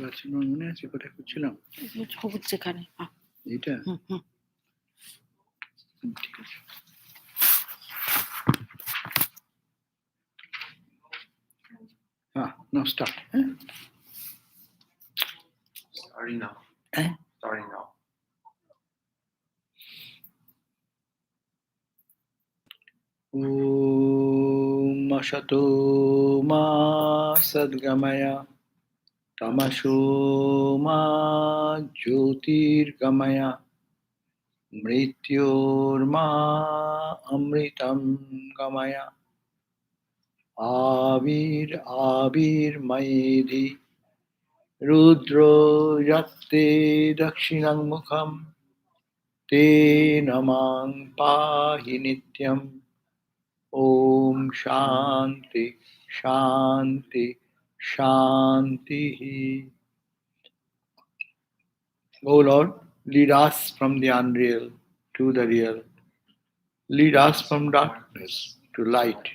আছে না, মনে আছে কোথায় করছিলাম সবুজ যেখানে এটা? ঠিক আছে। Now start. Starting now. Starting now. Om Ashato Ma Sadgamaya Tamasho Ma Jyotirgamaya Mrityorma Amritam Gamaya Avir Mayedhi Rudro Yatte Dakshinang Mukham Te Namang Pahi Nityam Om Shanti Shanti Shanti. O Lord, lead us from the unreal to the real. Lead us from darkness to light.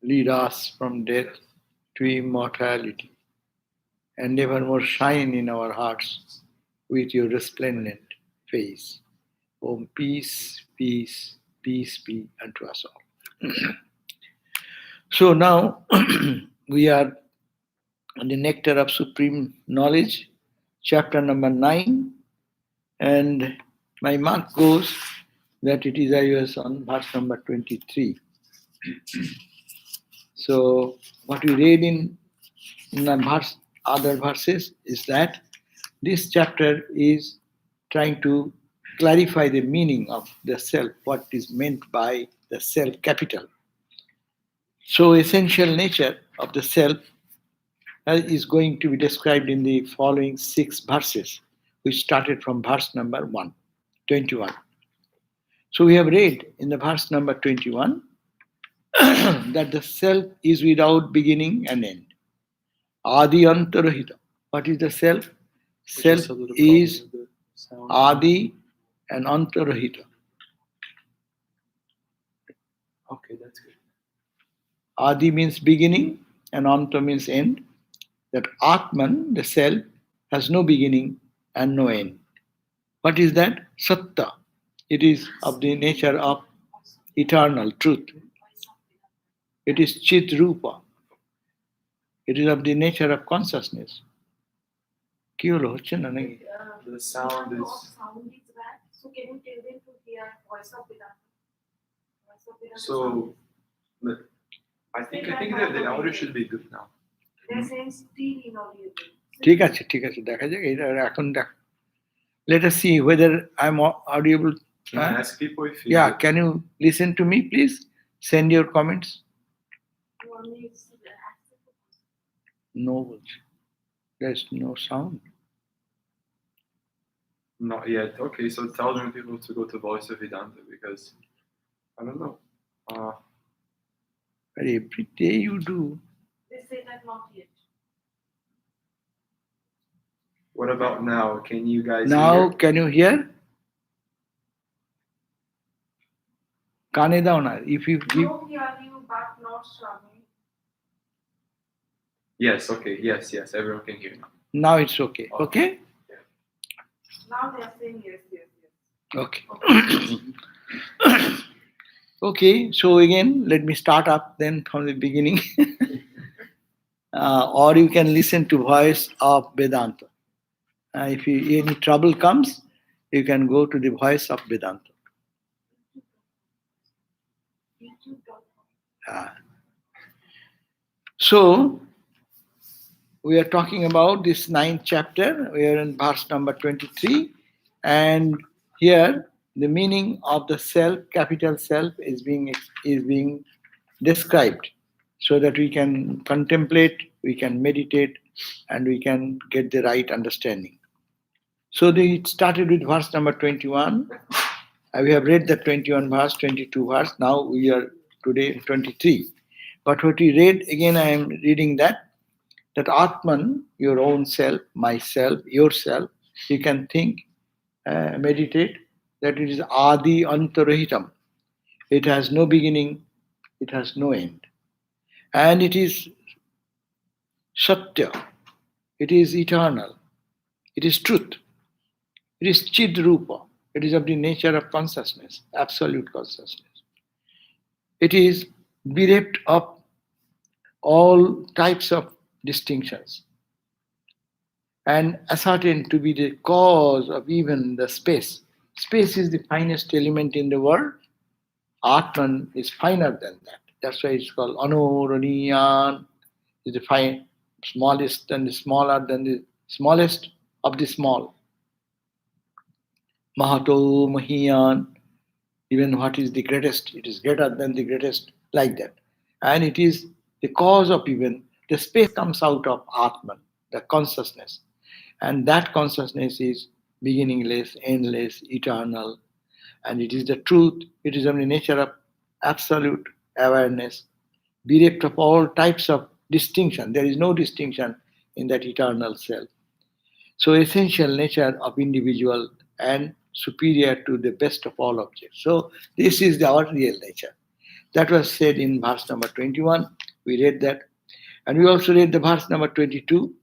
Lead us from death to immortality. And evermore shine in our hearts with your resplendent face. Om peace, peace, peace be unto us all. So now we are on the Nectar of Supreme Knowledge, chapter number 9, and my mark goes that it is I was on verse number 23. So what we read in the other verses is that this chapter is trying to clarify the meaning of the self, what is meant by the self capital. So essential nature of the self is going to be described in the following 6 verses, which started from verse number 21. So we have read in the verse number 21 that the self is without beginning and end. Adi antarahita. What is the self? Self is Adi and antarahita. Okay, that's good. Adi means beginning and anta means end. That Atman, the self, has no beginning and no end. What is that? Satta. It is of the nature of eternal truth. It is Chit Rupa. It is of the nature of consciousness. কি হলো, হচ্ছে না নাকি? The sound is bad. So can you tell them to hear voice of Vedanta? So I think that the audio should be good now. They're saying still inaudible. ঠিক আছে, ঠিক আছে, দেখা যাক এটা এখন দেখ. Let us see whether I'm audible. Can I ask people if you Yeah, can you listen to me, please? Send your comments. No, there's no sound. Not yet. Okay, so tell them people to go to Voice of Vedanta because I don't know. But every day you do. They say that not yet. What about now? Can you guys Now, hear? can you hear? কানে দাও না. If you give. No, hear you, but not Swami. Yes, okay, yes, everyone can hear now. Now it's okay. Okay? Yeah. Now they are saying yes. Okay. Okay, so again, let me start up then from the beginning. Or you can listen to Voice of Vedanta. If any trouble comes, you can go to the Voice of Vedanta. So, we are talking about this 9th chapter. We are in verse number 23, and here the meaning of the self, capital self, is being described, so that we can contemplate, we can meditate, and we can get the right understanding. So it started with verse number 21. We have read the 21 verse, 22 verse. Now we are today 23. But what we read, again I am reading that Atman, your own self, myself, yourself, you can think, meditate, that it is Adi Antarahitam. It has no beginning, it has no end. And it is Satya. It is eternal. It is truth. It is Chid Rupa. It is of the nature of consciousness, absolute consciousness. It is bereft of all types of distinctions and ascertained to be the cause of even the space. Space is the finest element in the world. Atman is finer than that. That's why it's called Anoraniyan, is the smallest and the smaller than the smallest of the small. Mahato Mahiyan, even what is the greatest, it is greater than the greatest, like that. And it is the cause of even the space comes out of Atman, the consciousness. And that consciousness is beginningless, endless, eternal. And it is the truth, it is of the nature of absolute awareness, bereft of all types of distinction. There is no distinction in that eternal self. So essential nature of individual and superior to the best of all objects. So this is our real nature. That was said in verse number 21. We read that. And we also read the verse number 22,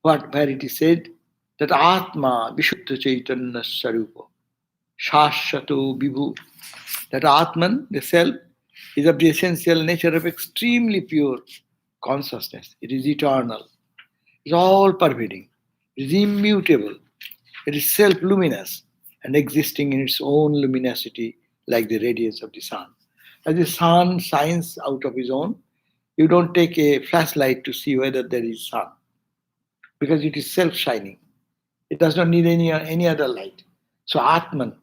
where it is said that Atma Vishuddha Chaitanya Sarupa Shashvato Vibhu. That Atman, the self, is of the essential nature of extremely pure consciousness. It is eternal. It is all pervading. It is immutable. It is self-luminous and existing in its own luminosity like the radiance of the sun. As the sun shines out of his own, you don't take a flashlight to see whether there is sun because it is self-shining. It does not need any other light. So Atman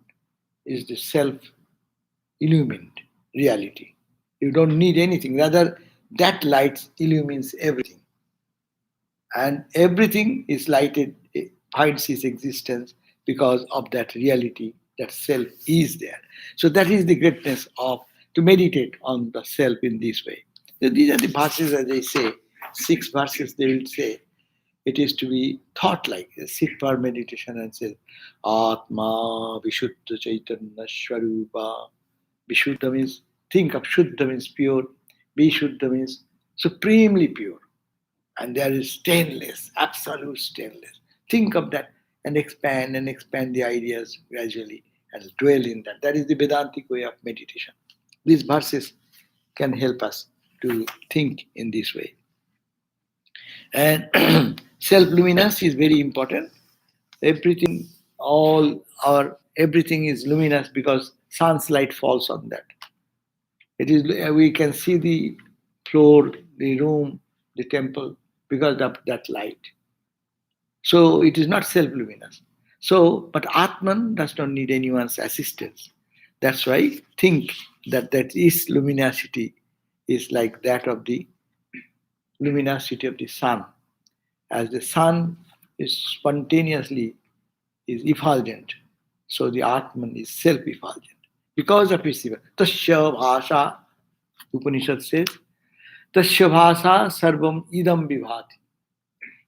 is the self-illumined reality. You don't need anything. Rather, that light illumines everything. And everything is lighted, it finds its existence because of that reality, that self is there. So that is the greatness of to meditate on the self in this way. So these are the verses, as they say, 6 verses they will say. It is to be thought like, sit for meditation and say, Atma Vishuddha Chaitanya Swarupa. Vishuddha means, think of Shuddha means pure, Vishuddha means supremely pure. And there is stainless, absolute stainless. Think of that and expand the ideas gradually and dwell in that. That is the Vedantic way of meditation. These verses can help us to think in this way. And self-luminous is very important. Everything, everything is luminous because sun's light falls on that. It is we can see the floor, the room, the temple because of that light. So it is not self-luminous. So, but Atman does not need anyone's assistance. That's why think that is luminosity is like that of the luminosity of the sun. As the sun is spontaneously is effulgent, so the Atman is self-effulgent. Because of its Tasya Bhasha, Upanishad says, Tasya Bhasha Sarvam Idam Vibhati.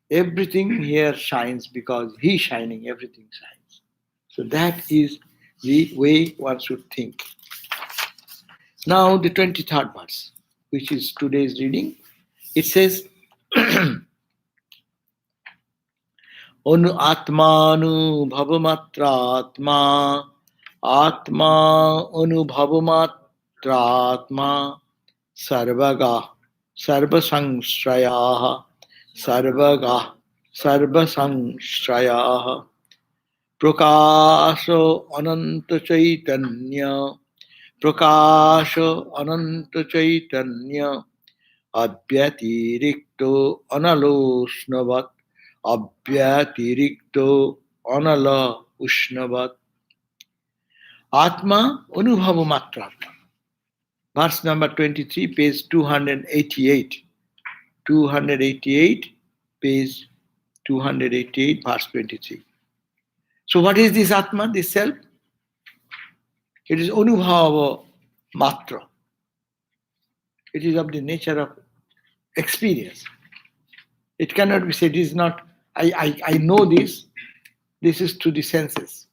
Everything here shines because he is shining, everything shines. So that is the way one should think. Now the 23rd verse, which is today's reading, it says, Onu Atmanu Bhavamatratma Atma Anubhavamatratma Sarvaga Sarvasangshrayaha Sarvaga Sarvasangshrayaha Prakasha Ananta Chaitanya Prakasha Ananta Chaitanya Abhyatirikto Analosnavat Abhyatirikto Anala Ushnavat Atma Anubhava Matratma. Verse number 23, page 288. 288, page 288, verse 23. So what is this Atma, this self? It is Anubhava Matra. It is of the nature of experience. It cannot be said, it is not, I know this is to the senses.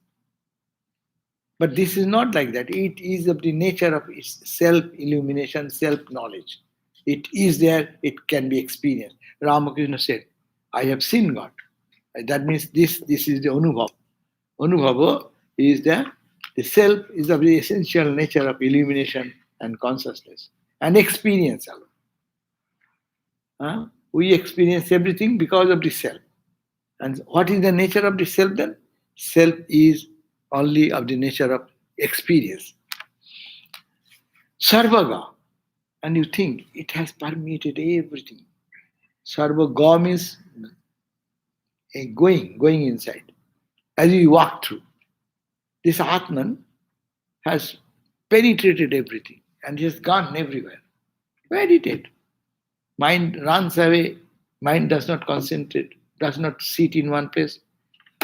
But this is not like that. It is of the nature of its self-illumination, self-knowledge. It is there, it can be experienced. Ramakrishna said, I have seen God. That means this is the anubhav. Anubhava is the self is of the essential nature of illumination and consciousness and experience alone. We experience everything because of the self. And what is the nature of the self then? Self is only of the nature of experience. Sarvaga. And you think it has permeated everything. Sarvaga means going inside. As you walk through, this Atman has penetrated everything and he has gone everywhere. Meditate. Mind runs away. Mind does not concentrate, does not sit in one place.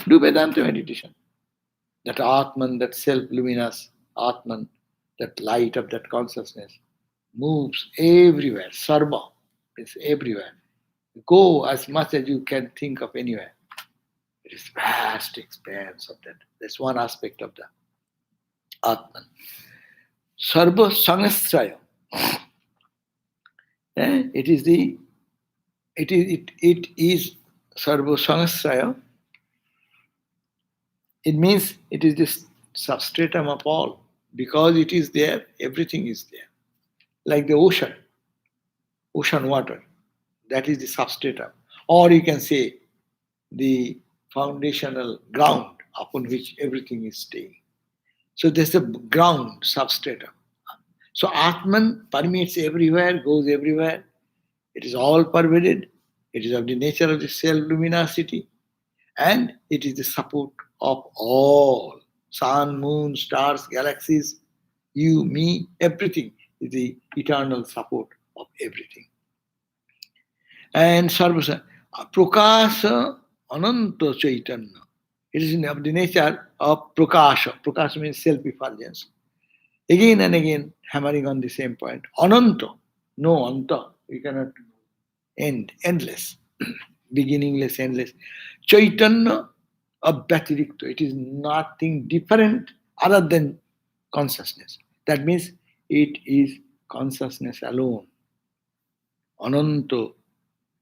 Do Vedanta meditation. That Atman, that self-luminous Atman, that light of that consciousness moves everywhere. Sarva is everywhere. Go as much as you can think of anywhere. It is vast expanse of that. That's one aspect of the Atman. Sarva Sangasraya. It is Sarva Sangasraya. It means it is the substratum of all. Because it is there, everything is there. Like the ocean water. That is the substratum. Or you can say the foundational ground upon which everything is staying. So there's the ground substratum. So Atman permeates everywhere, goes everywhere. It is all pervaded. It is of the nature of the self-luminosity. And it is the support of all. Sun, moon, stars, galaxies, you, me, everything is the eternal support of everything. And Sarvasa, Prakasa Ananta Chaitanya. It is of the nature of Prakasha. Prakasha means self-effulgence. Again and again, hammering on the same point. Ananta, no anta. We cannot end, endless, beginningless, endless. Chaitanya abhatirikta. It is nothing different other than consciousness. That means it is consciousness alone. Ananta.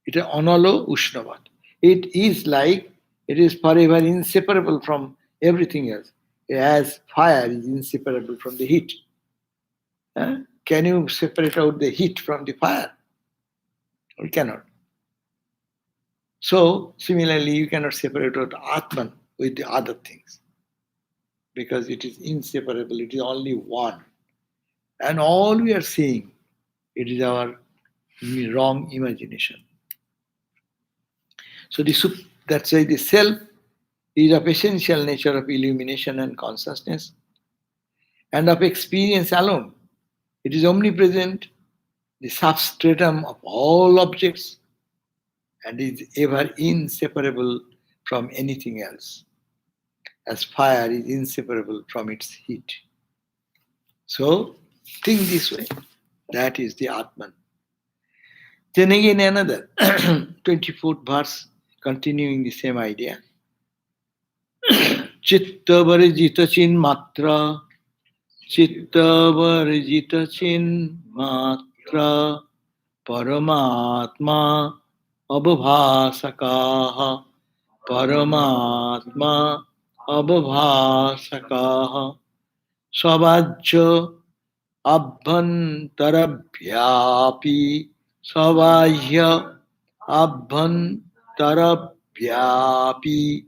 It is analo ushnavat. It is like it is forever inseparable from everything else. As fire is inseparable from the heat. Can you separate out the heat from the fire? We cannot. So, similarly, you cannot separate out Atman with the other things because it is inseparable, it is only one. And all we are seeing, it is our wrong imagination. So, that's why the self is of essential nature of illumination and consciousness and of experience alone. It is omnipresent, the substratum of all objects, and is ever inseparable from anything else, as fire is inseparable from its heat. So, think this way. That is the Atman. Then again another 24th verse, continuing the same idea. Chitta varjita chin matra, chitta varjita chin matra, paramatma abhavasakaha, paramatma abhavasakaha, svabhajya abhantarabhyapi, svabhajya abhantarabhyapi,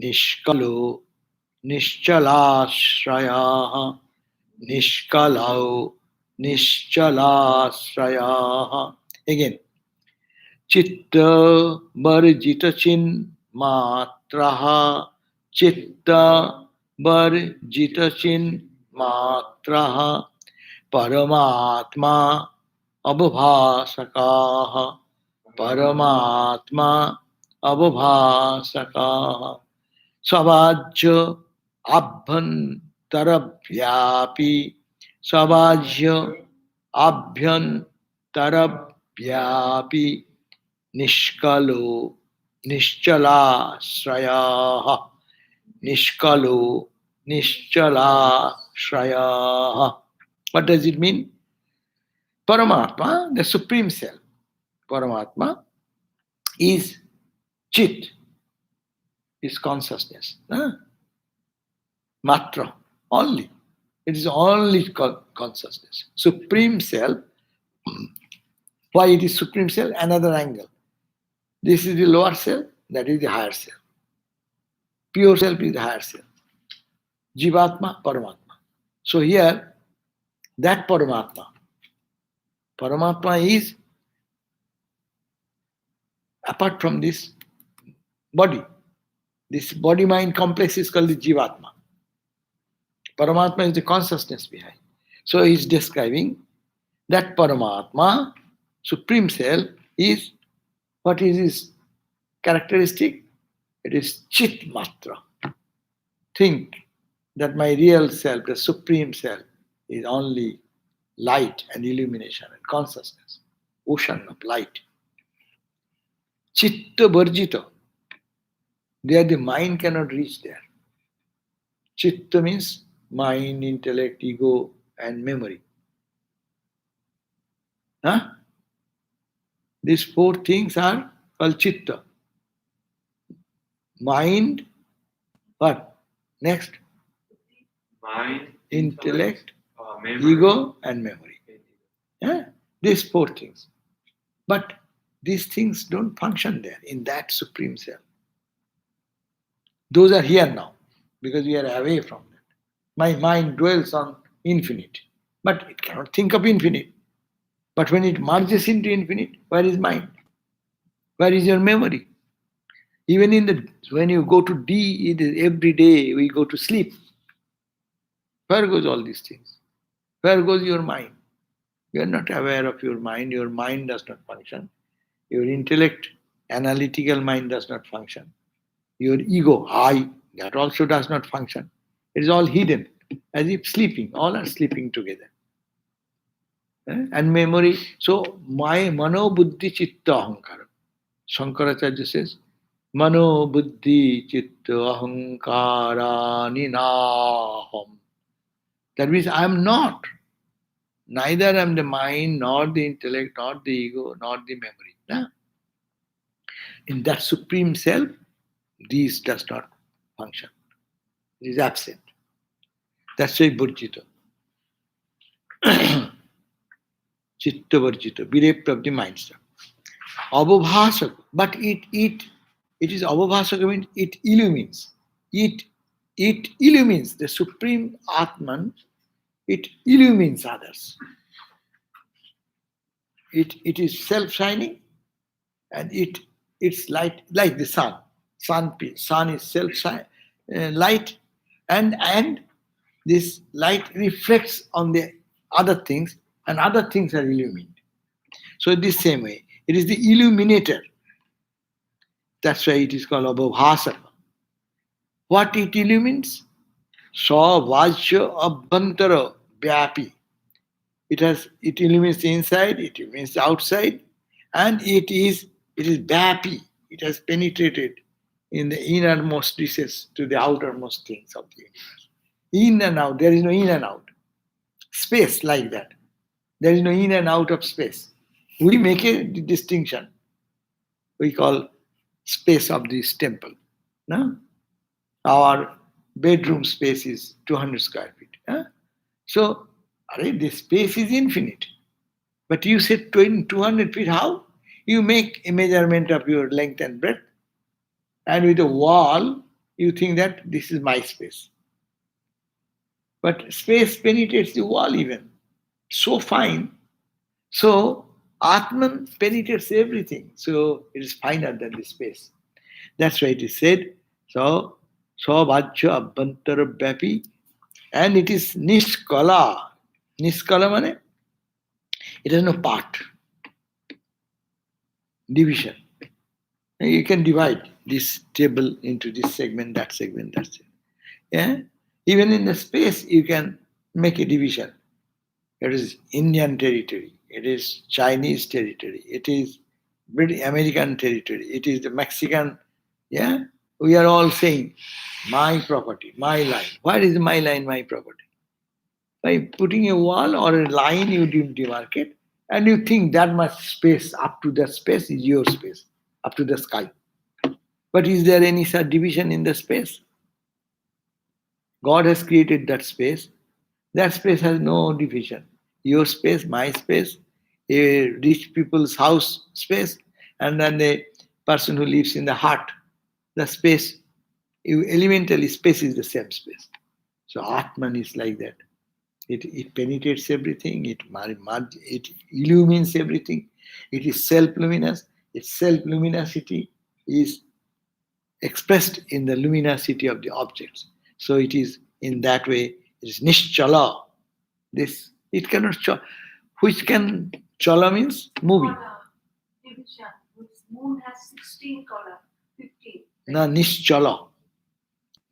nishkalo nishchalashraya, nishkalau nishchalashraya. Again, chitta varjita chin matraha, chitta varjita chin matraha, paramatma abhavasakaha, paramatma abhavasakaha, svabhajya abhantarabhyapi, svabhajya abhantarabhyapi, nishkalo nishchalashraya, nishkalo nishchalashraya. What does it mean? Paramatma, the Supreme Self, Paramatma, is Chit is consciousness. Matra, only. It is only consciousness. Supreme self. Why it is supreme self? Another angle. This is the lower self, that is the higher self. Pure self is the higher self. Jivatma, Paramatma. So here, that Paramatma is apart from this body. This body-mind complex is called the Jivatma. Paramatma is the consciousness behind. So he is describing that Paramatma, Supreme Self, is what is his characteristic? It is Chit Matra. Think that my real self, the Supreme Self, is only light and illumination and consciousness, ocean of light. Chitta Varjita. There the mind cannot reach there. Chitta means mind, intellect, ego, and memory. These four things are called chitta. Mind, what? Next? Mind, Intellect, memory, ego, and memory. These four things. But these things don't function there in that Supreme Self. Those are here now because we are away from that. My mind dwells on infinite, but it cannot think of infinite. But when it merges into infinite, where is mind? Where is your memory? Even when you go to D, it is every day we go to sleep. Where goes all these things? Where goes your mind? You are not aware of your mind. Your mind does not function. Your intellect, analytical mind does not function. Your ego, I, that also does not function. It is all hidden, as if sleeping. All are sleeping together. And memory. So, my mano buddhi chitta ahankara. Shankaracharya says, mano buddhi chitta ahankara ninaham. That means I am not. Neither am the mind, nor the intellect, nor the ego, nor the memory. In that Supreme Self, these does not function. It is absent. That's why Burjita. Chitta Burjita, bereft of the mind stuff. Abhavasaka, but it is Abhavasaka means it illumines. It illumines the Supreme Atman, it illumines others. It is self-shining and it's light like the sun. Sun is light and this light reflects on the other things and other things are illumined. So this same way, it is the illuminator. That's why it is called Abhavasaka. What it illumines? Sa Vajya Abhantara Vyapi. It illumines the inside, it illumines the outside, and it is Vyapi. It has penetrated in the innermost recess to the outermost things of the universe. In and out, there is no in and out. Space like that. There is no in and out of space. We make a distinction. We call space of this temple. No? Our bedroom space is 200 square feet. So, this space is infinite. But you said 200 feet, how? You make a measurement of your length and breadth, and with a wall, you think that this is my space. But space penetrates the wall even. So fine. So, Atman penetrates everything. So, it is finer than the space. That's why it is said, so, Vajya Abhantara Vyapi, and it is Nishkala. Nishkala means it has no part. Division. You can divide this table into this segment, that segment, that segment. Yeah? Even in the space, you can make a division. It is Indian territory. It is Chinese territory. It is British American territory. It is the Mexican. Yeah? We are all saying, my property, my line. Where is my line, my property? By putting a wall or a line, you demarcate, and you think that much space, up to that space is your space, up to the sky. But is there any such division in the space? God has created that space. That space has no division. Your space, my space, a rich people's house space, and then the person who lives in the heart, the space, elementally space is the same space. So Atman is like that. It penetrates everything, it illumines everything. It is self-luminous. Its self-luminosity is expressed in the luminosity of the objects. So it is in that way, it is nischala. This it cannot which can chala means moving. Color, division. Moon has 16 color, 15. Na nischala.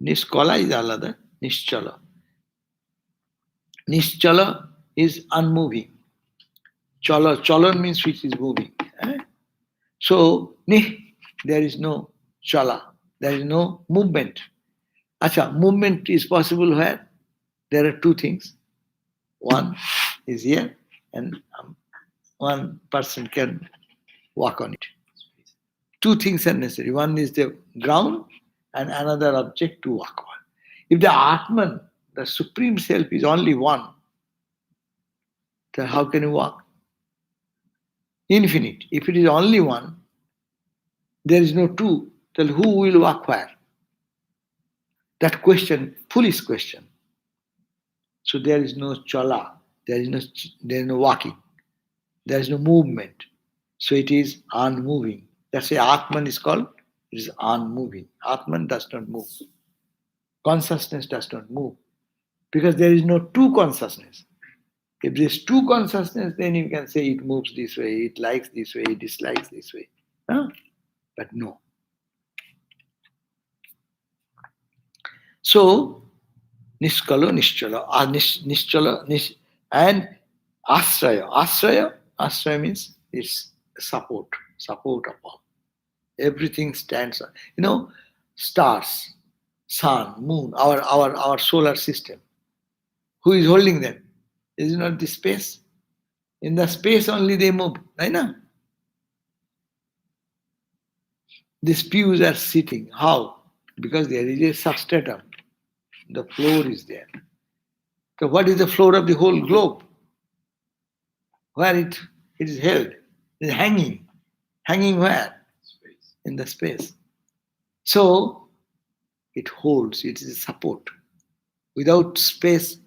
Niskala is alada. Nischala. Nischala is unmoving. Chala means which is moving. Eh? So there is no chala. There is no movement. Acha, movement is possible where? There are two things. One is here, and one person can walk on it. Two things are necessary. One is the ground, and another object to walk on. If the Atman, the Supreme Self, is only one, then how can you walk? Infinite. If it is only one, there is no two, then who will walk where? That question, foolish question. So there is no chala, there is no walking, there is no movement. So it is unmoving. That's why Atman is called, it is unmoving. Atman does not move. Consciousness does not move. Because there is no two consciousness. If there is two consciousness, then you can say it moves this way, it likes this way, it dislikes this way. Huh? But no. So, niskalo, nischala, nischala, and asraya. Asraya means it's support upon. Everything stands on. Stars, sun, moon, our solar system. Who is holding them? Is it not the space? In the space only they move. Right? These pews are sitting. How? Because there is a substratum. The floor is there. So what is the floor of the whole globe? Where it is held? It is hanging. Hanging where? Space. In the space. So it holds, it is a support. Without space,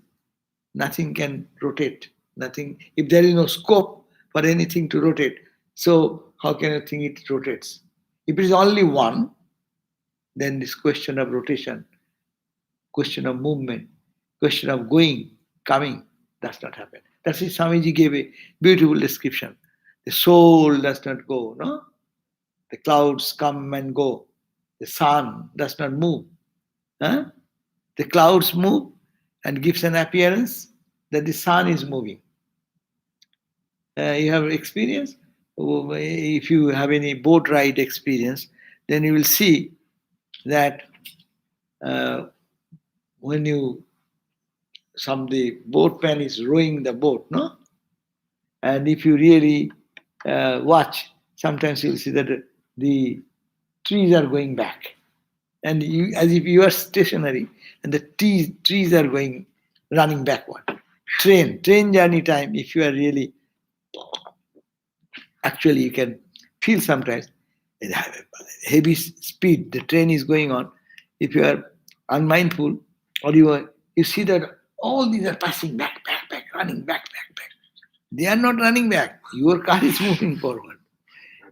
nothing can rotate. Nothing. If there is no scope for anything to rotate, so how can you think it rotates? If it is only one, then this question of rotation, question of movement, question of going, coming, does not happen. That's why Swamiji gave a beautiful description. The soul does not go, no? The clouds come and go. The sun does not move. Huh? The clouds move and gives an appearance that the sun is moving. You have experience? If you have any boat ride experience, then you will see that when the boatman is rowing the boat, no? And if you really watch, sometimes you'll see that the trees are going back. And you, as if you are stationary, and the trees are running backward. Train journey time, if you are really, actually you can feel sometimes heavy speed, the train is going on. If you are unmindful, or you see that all these are passing back, running back. They are not running back. Your car is moving forward.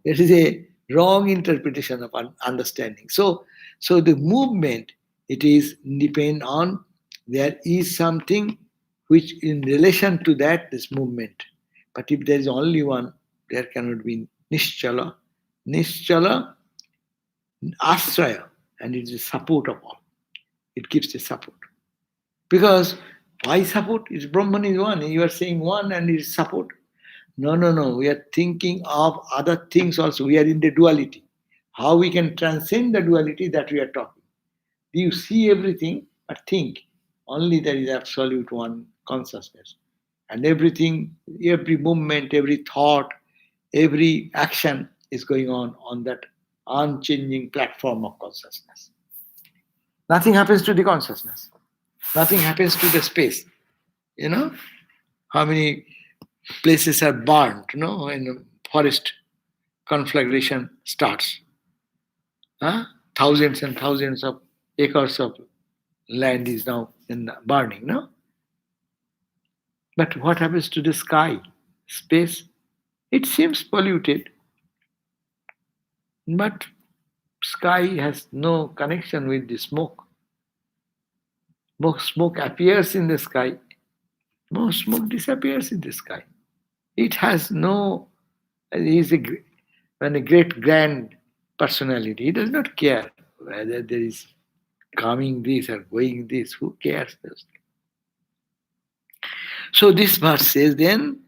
It is a wrong interpretation of understanding. So the movement, it is depend on, there is something which in relation to that is movement. But if there is only one, there cannot be nischala. Nischala, asraya, and it is a support of all. It gives a support. Because why support? It's Brahman is one. You are saying one and it is support. No. We are thinking of other things also. We are in the duality. How we can transcend the duality, that we are talking. You see everything, but think. Only there is absolute one consciousness. And everything, every movement, every thought, every action is going on that unchanging platform of consciousness. Nothing happens to the consciousness. Nothing happens to the space. You know, how many places are burned, when the forest conflagration starts. Huh? Thousands and thousands of acres of land is now in burning, no? But what happens to the sky, space? It seems polluted, but sky has no connection with the smoke. Smoke appears in the sky, no smoke disappears in the sky. It has no, he is a great grand personality. He does not care whether there is coming this or going this. Who cares? So this verse says then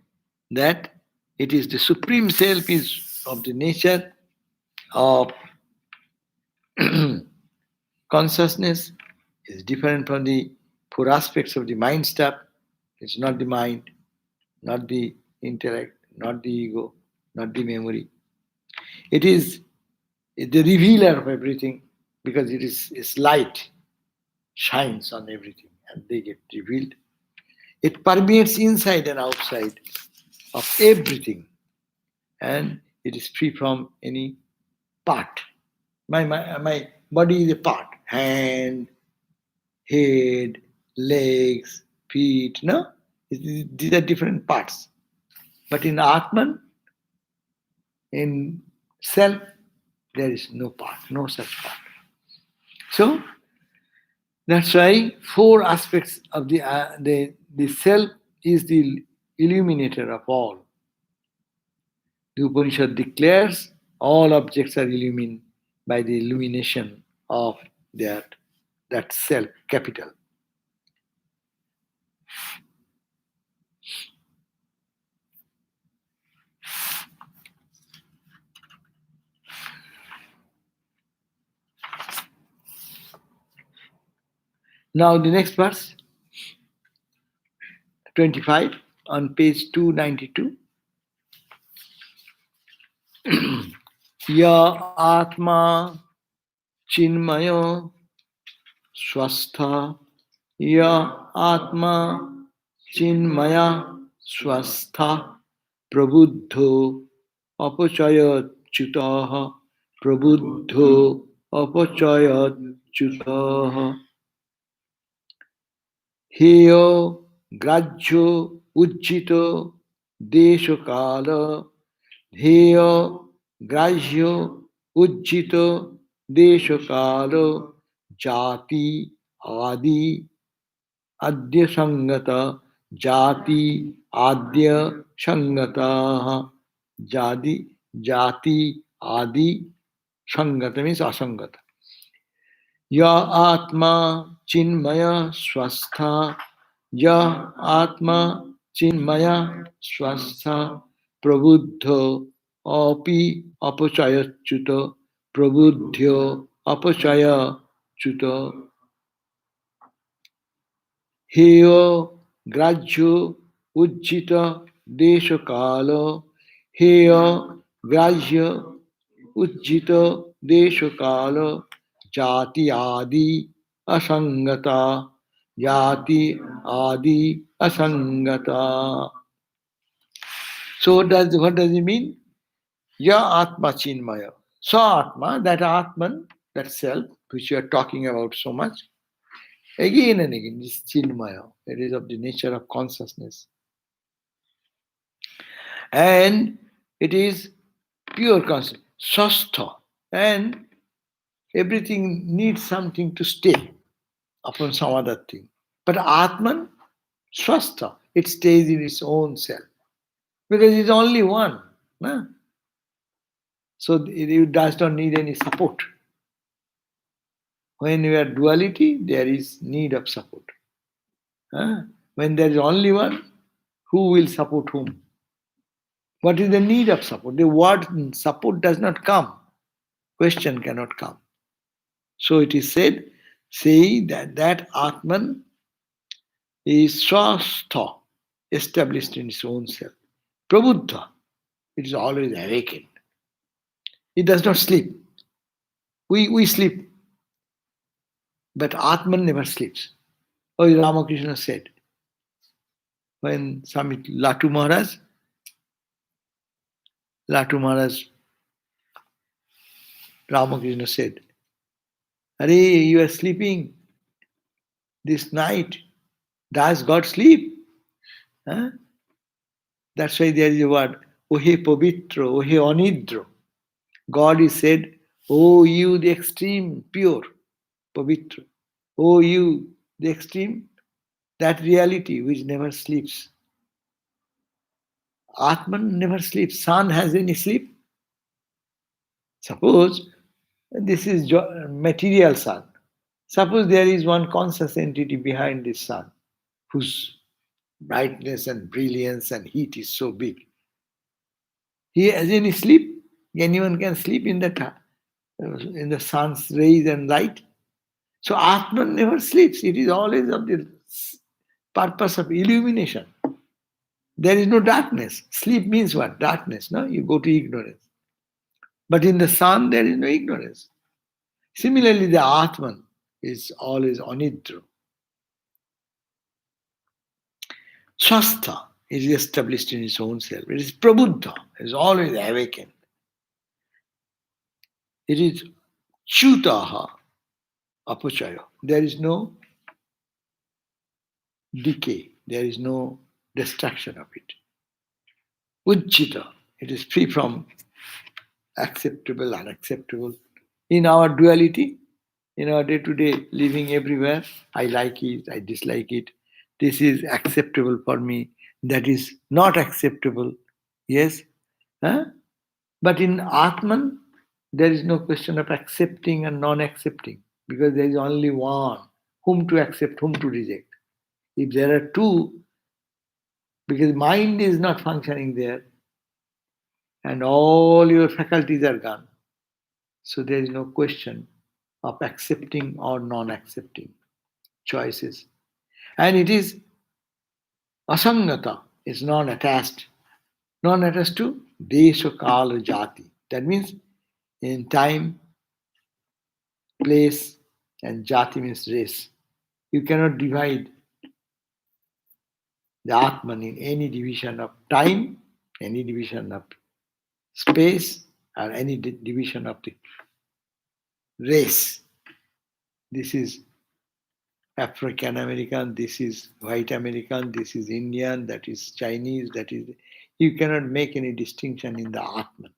that it is the Supreme Self is of the nature of consciousness, is different from the four aspects of the mind stuff. It's not the mind, not the intellect, not the ego, not the memory. It is the revealer of everything because it is its light shines on everything and they get revealed. It permeates inside and outside of everything and it is free from any part. My body is a part. Hand, head, legs, feet, no? These are different parts. But in Atman, in self, there is no part, no such part. So that's why four aspects of the self is the illuminator of all. The Upanishad declares all objects are illumined by the illumination of that self, capital. Now the next verse, 25, on page 292. Ya Atma Chinmayo Swastha, Ya Atma Chinmaya Swastha, Prabuddho Apachayat Chutaha, Prabuddho Apachayat Chutaha. Heyo Grajyo Ujjito Deshokala, Heyo Grajyo Ujjito Deshokalo Jati Adi Adya Sangata, Jati Adya Sangata, Jati Adi Sangata means Asangata. Ya Atma Chinmaya Swastha, Ya Atma Chinmaya Swastha, Prabuddho Api Apachayacchuta, Prabuddhyo Apachaya Chuta. Heyo Grajyo Ujjita Deshakala, Heyo Grajyo Ujjita Deshakala, Jati Adi Asangata, Jati Adi Asangata. So what does it mean? Ya Atma Chinmaya. So Atma, that Atman, that self, which you are talking about so much, again and again, this Chinmaya, it is of the nature of consciousness. And it is pure consciousness, Sastha. And everything needs something to stay upon some other thing. But Atman, Swastha, it stays in its own self. Because it's only one. No? So it does not need any support. When you are duality, there is need of support. When there is only one, who will support whom? What is the need of support? The word support does not come. Question cannot come. So it is said, say that Atman is Swastha, established in its own self. Prabuddha, it is always awakened. It does not sleep. We sleep, but Atman never sleeps. Oh, Ramakrishna said, when Swami Latu Maharaj, Ramakrishna said, Hare, you are sleeping this night. Does God sleep? Huh? That's why there is a word, Ohe Pavitro, Ohe Anidro. God is said, Oh, you the extreme pure, Pavitra. Oh, you the extreme, that reality which never sleeps. Atman never sleeps. Sun has any sleep? Suppose this is material sun. Suppose there is one conscious entity behind this sun whose brightness and brilliance and heat is so big. He has any sleep? Anyone can sleep in the sun's rays and light? So Atman never sleeps. It is always of the purpose of illumination. There is no darkness. Sleep means what? Darkness, no? You go to ignorance. But in the sun, there is no ignorance. Similarly, the Atman is always anidra. Shastha is established in its own self. It is prabuddha, it is always awakened. It is chutaha apachaya. There is no decay, there is no destruction of it. Ujjita, it is free from acceptable, unacceptable. In our duality, in our day-to-day living everywhere, I like it, I dislike it. This is acceptable for me, that is not acceptable. Yes? Huh? But in Atman, there is no question of accepting and non-accepting, because there is only one, whom to accept, whom to reject. If there are two, because mind is not functioning there, and all your faculties are gone, so there is no question of accepting or non-accepting choices. And it is asangata, is non-attached. Non-attached to desha kala jati. That means in time, place, and jati means race. You cannot divide the Atman in any division of time, any division of space, or any division of the race. This is African American, this is white American, this is Indian, that is Chinese, that is. You cannot make any distinction in the Atman.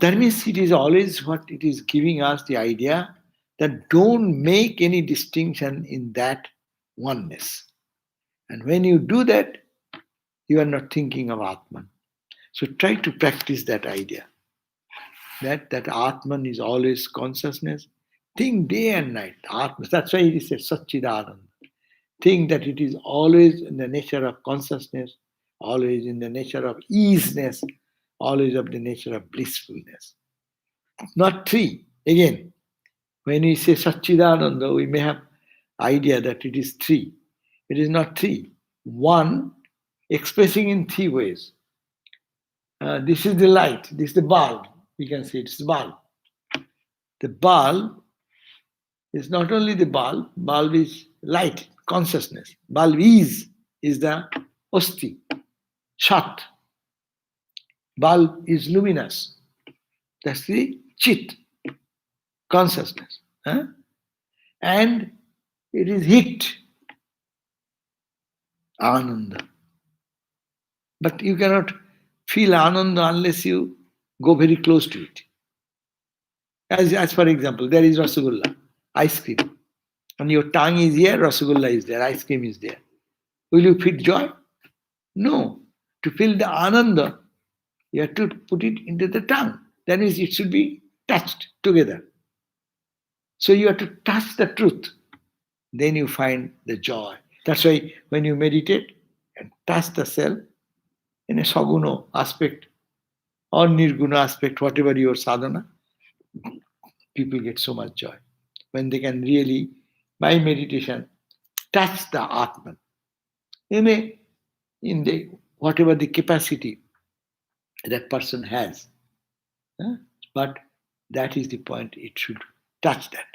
That means it is always what it is giving us the idea that don't make any distinction in that oneness. And when you do that, you are not thinking of Atman. So try to practice that idea. That Atman is always consciousness. Think day and night. Atman. That's why it is said Satchidananda. Think that it is always in the nature of consciousness, always in the nature of easiness, always of the nature of blissfulness. Not three. Again, when we say Satchidananda, we may have idea that it is three. It is not three. One, expressing in three ways. This is the light, this is the bulb. We can say it's the bulb. The bulb is not only the bulb is light, consciousness. Bulb is the osti, shat. Bulb is luminous. That's the chit, consciousness. Huh? And it is heat, ananda. But you cannot feel ananda unless you go very close to it. As for example, there is Rasgulla, ice cream. And your tongue is here, Rasgulla is there, ice cream is there. Will you feel joy? No. To feel the ananda, you have to put it into the tongue. That means it should be touched together. So you have to touch the truth. Then you find the joy. That's why when you meditate and touch the self in a saguna aspect or nirguna aspect, whatever your sadhana, people get so much joy. When they can really, by meditation, touch the Atman. You may, in the whatever the capacity that person has, but That is the point. It should touch that.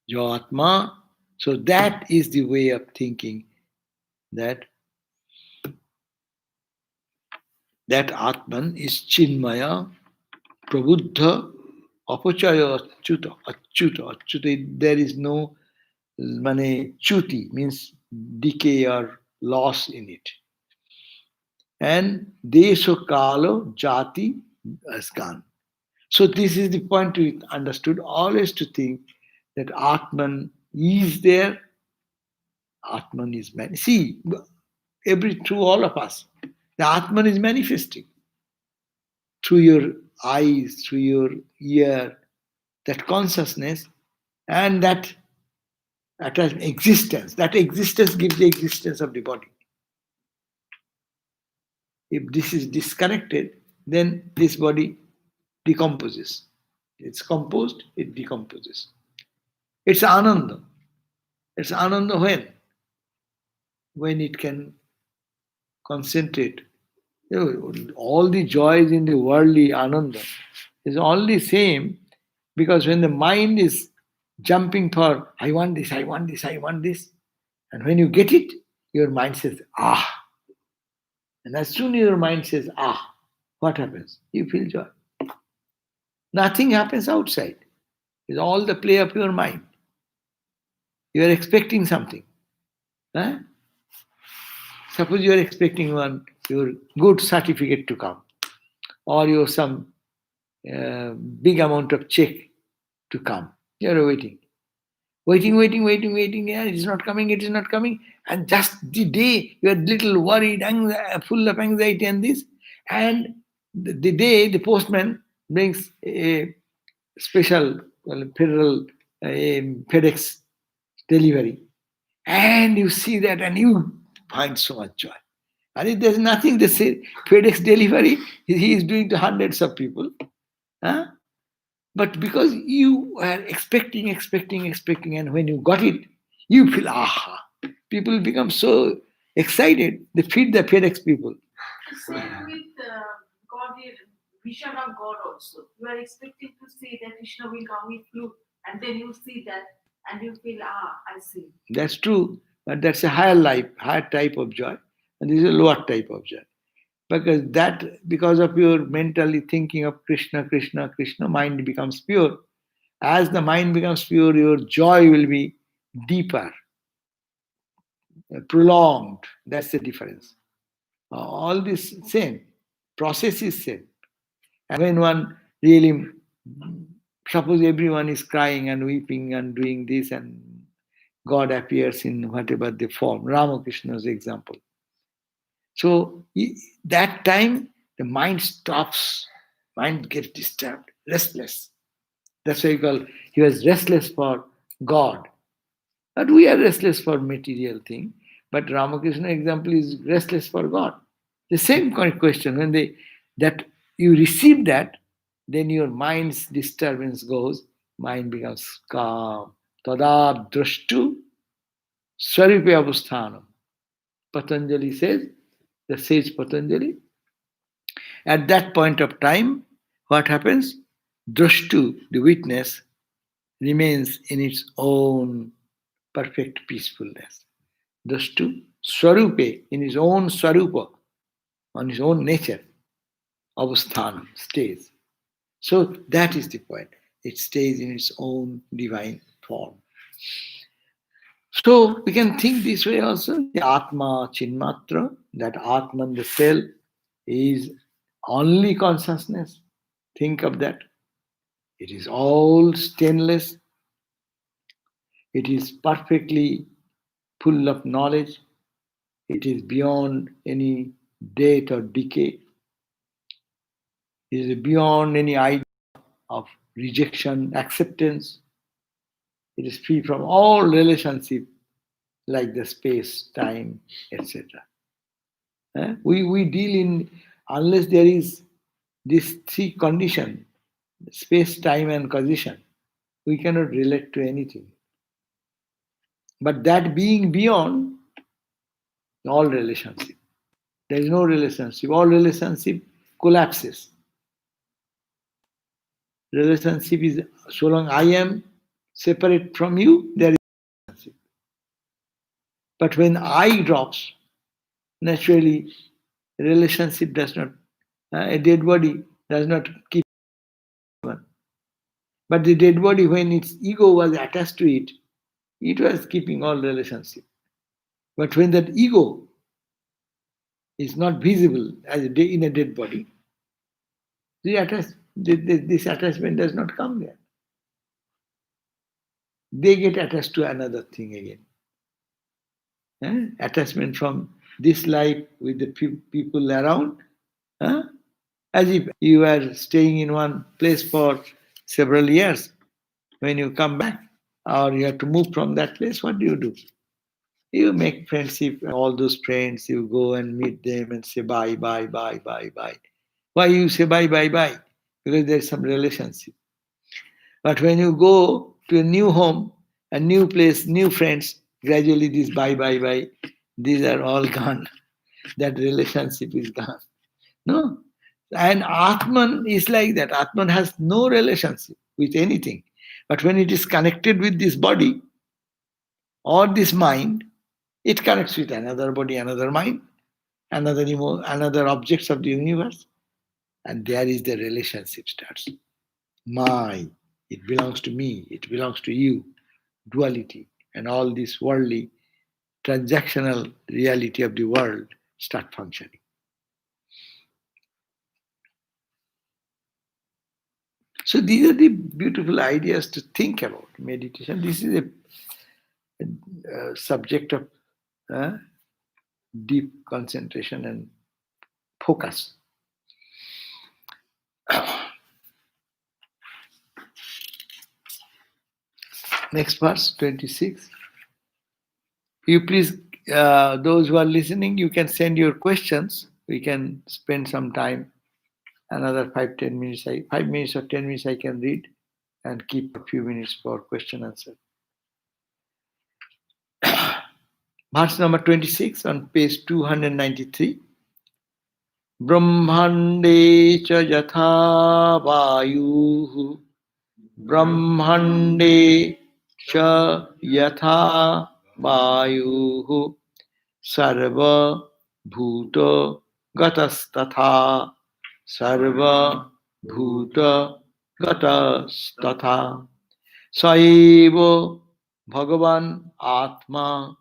Jo Atma. So that is the way of thinking that Atman is Chinmaya, Prabuddha, Apachaya, Achyuta. Achyuta. There is no chuti, means decay or loss in it. And Desho Kalo Jati has gone. So this is the point to be understood. Always to think that Atman is there. Atman is man. See, through all of us, the Atman is manifesting through your eyes, through your ear, that consciousness, and that existence. That existence gives the existence of the body. If this is disconnected, then this body decomposes. It's composed, it decomposes. It's ananda. It's ananda when? When it can concentrate. All the joys in the worldly ananda is only same because when the mind is jumping for, I want this, I want this, I want this, and when you get it, your mind says, ah. And as soon as your mind says, ah, what happens? You feel joy. Nothing happens outside. It's all the play of your mind. You are expecting something. Huh? Suppose you are expecting your good certificate to come, or your some big amount of check to come. You are waiting. Yeah, it is not coming. And just the day you are little worried, full of anxiety and this, and the day the postman brings a special federal FedEx delivery, and you see that and you find so much joy. And if there's nothing to say, FedEx delivery, he is doing to hundreds of people. Huh? But because you were expecting, and when you got it, you feel, aha. People become so excited, they feed the FedEx people. Same with God, the vision of God also. You are expecting to see that Krishna will come with you, and then you see that, and you feel, I see. That's true, but that's a higher type of joy, and this is a lower type of joy. Because of your mentally thinking of Krishna, mind becomes pure. As the mind becomes pure, your joy will be deeper, prolonged. That's the difference. All this same. Process is same. And when one really, suppose everyone is crying and weeping and doing this, and God appears in whatever the form, Ramakrishna's example. So that time the mind stops, mind gets disturbed, restless. That's why he was restless for God. But we are restless for material thing. But Ramakrishna example is restless for God. The same kind of question. When that you receive that, then your mind's disturbance goes, mind becomes calm. Tada drashtu swarupe avasthanam. Patanjali says, the sage Patanjali, at that point of time, what happens? Drashtu, the witness, remains in its own perfect peacefulness. Drashtu, swarupe, in his own swarupa, on his own nature, avasthanam, stays. So that is the point. It stays in its own divine form. So we can think this way also. The Atma Chinmatra, that Atman, the self, is only consciousness. Think of that. It is all stainless. It is perfectly full of knowledge. It is beyond any death or decay. It is beyond any idea of rejection, acceptance. It is free from all relationship like the space, time, etc. We deal in, unless there is this three condition, space, time, and causation, we cannot relate to anything. But that being beyond all relationship, there is no relationship. All relationship collapses. Relationship is, so long I am separate from you, there is relationship. But when I drops, naturally, relationship does not, a dead body does not keep one. But the dead body, when its ego was attached to it, it was keeping all relationship. But when that ego is not visible as in a dead body, this attachment does not come there. They get attached to another thing again. Attachment from this life with the people around, as if you are staying in one place for several years. When you come back or you have to move from that place, what do? You make friendship, all those friends, you go and meet them and say bye, bye, bye, bye, bye. Why you say bye, bye, bye? Because there's some relationship. But when you go to a new home, a new place, new friends, gradually this bye, bye, bye, these are all gone. That relationship is gone. No? And Atman is like that. Atman has no relationship with anything. But when it is connected with this body or this mind, it connects with another body, another mind, another objects of the universe. And there is the relationship starts. My, it belongs to me, it belongs to you, duality, and all this worldly transactional reality of the world start functioning. So these are the beautiful ideas to think about meditation. This is a subject of deep concentration and focus. Next verse, 26. You please, those who are listening, you can send your questions. We can spend some time, another 5-10 minutes. 5 minutes or 10 minutes I can read and keep a few minutes for question answer. Verse number 26 on page 293. Brahmande cha yatha vayu Brahmande cha yatha vayu sarva bhuta gatastatha sarva bhuta gatastatha saiva bhagavan atma